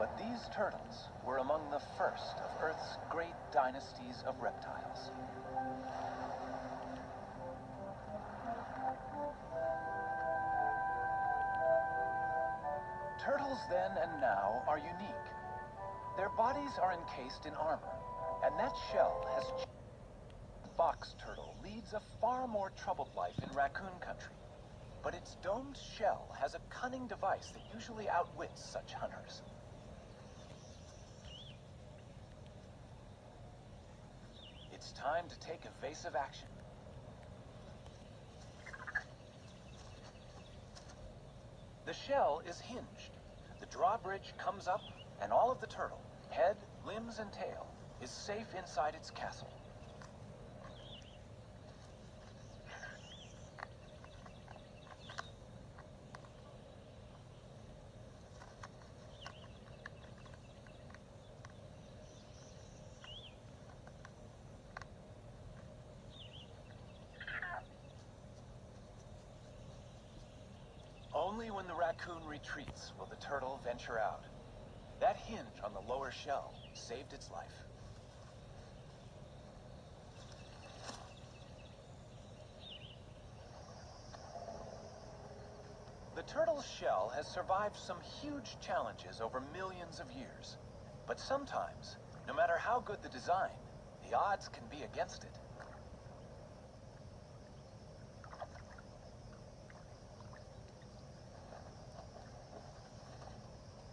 But these turtles were among the first of Earth's great dynasties of reptiles. Turtles then and now are unique. Their bodies are encased in armor, and that shell has changed. The box turtle leads a far more troubled life in raccoon country, but its domed shell has a cunning device that usually outwits such hunters. It's time to take evasive action. The shell is hinged. The drawbridge comes up, and all of the turtle, head, limbs, and tail, is safe inside its castle. Only when the raccoon retreats will the turtle venture out. That hinge on the lower shell saved its life. The turtle's shell has survived some huge challenges over millions of years. But sometimes, no matter how good the design, the odds can be against it.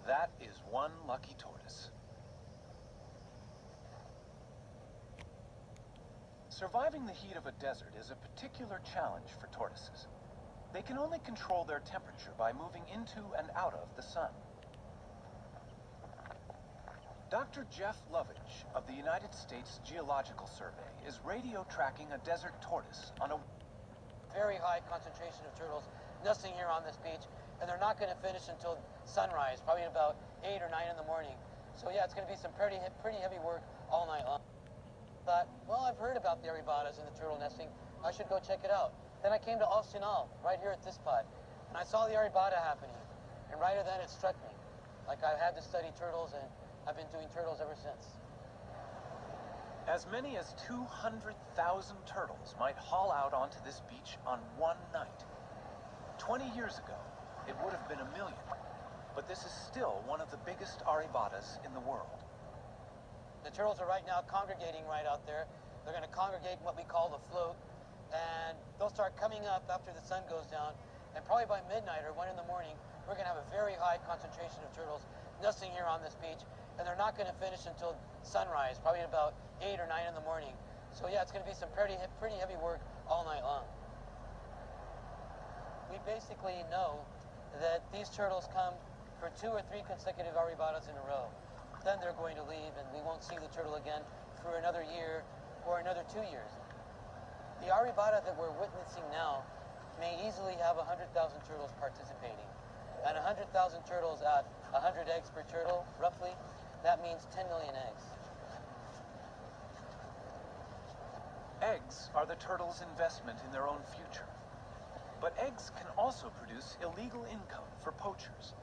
That is one lucky tortoise. Surviving the heat of a desert is a particular challenge for tortoises. They can only control their temperature by moving into and out of the sun. Dr. Jeff Lovage of the United States Geological Survey is radio tracking a desert tortoise on a very high concentration of turtles nesting here on this beach, and they're not going to finish until sunrise, probably about 8 or 9 in the morning. So yeah, it's going to be some pretty heavy work all night long. Thought, well, I've heard about the Aribatas and the turtle nesting. I should go check it out. Then I came to Kwseaturtle, right here at this spot, and I saw the Aribata happening. And right then it struck me. Like I had to study turtles, and I've been doing turtles ever since. As many as 200,000 turtles might haul out onto this beach on one night. 20 years ago, it would have been 1 million, but this is still one of the biggest Aribatas in the world. The turtles are right now congregating right out there. They're going to congregate in what we call the float, and they'll start coming up after the sun goes down, and probably by midnight or 1 in the morning, we're going to have a very high concentration of turtles nesting here on this beach, and they're not going to finish until sunrise, probably about 8 or 9 in the morning. So yeah, it's going to be some pretty heavy work all night long. We basically know that these turtles come for 2 or 3 consecutive Aribatas in a row. Then they're going to leave, and we won't see the turtle again for another year or another 2 years. The Aribata that we're witnessing now may easily have 100,000 turtles participating. And 100,000 turtles at 100 eggs per turtle, roughly, that means 10 million eggs. Eggs are the turtles' investment in their own future. But eggs can also produce illegal income for poachers.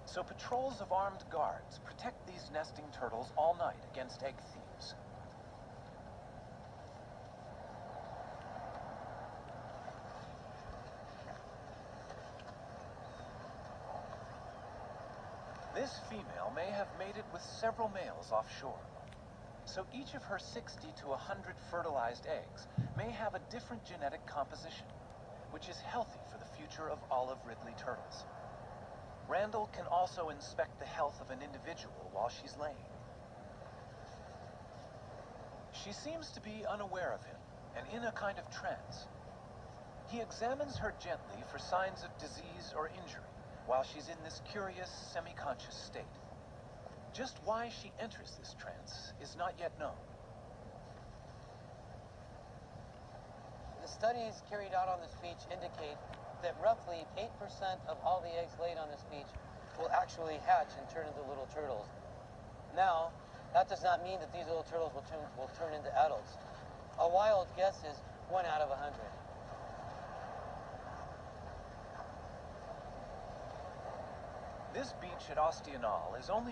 So patrols of armed guards protect these nesting turtles all night against egg thieves. This female may have mated with several males offshore. So each of her 60 to 100 fertilized eggs may have a different genetic composition, which is healthy for the future of olive ridley turtles. Randall can also inspect the health of an individual while she's laying. She seems to be unaware of him and in a kind of trance. He examines her gently for signs of disease or injury while she's in this curious, semi-conscious state. Just why she enters this trance is not yet known. The studies carried out on this beach indicate that roughly 8% of all the eggs laid on this beach will actually hatch and turn into little turtles. Now, that does not mean that these little turtles will turn into adults. A wild guess is 1 out of 100. This beach at Kwseaturtle is only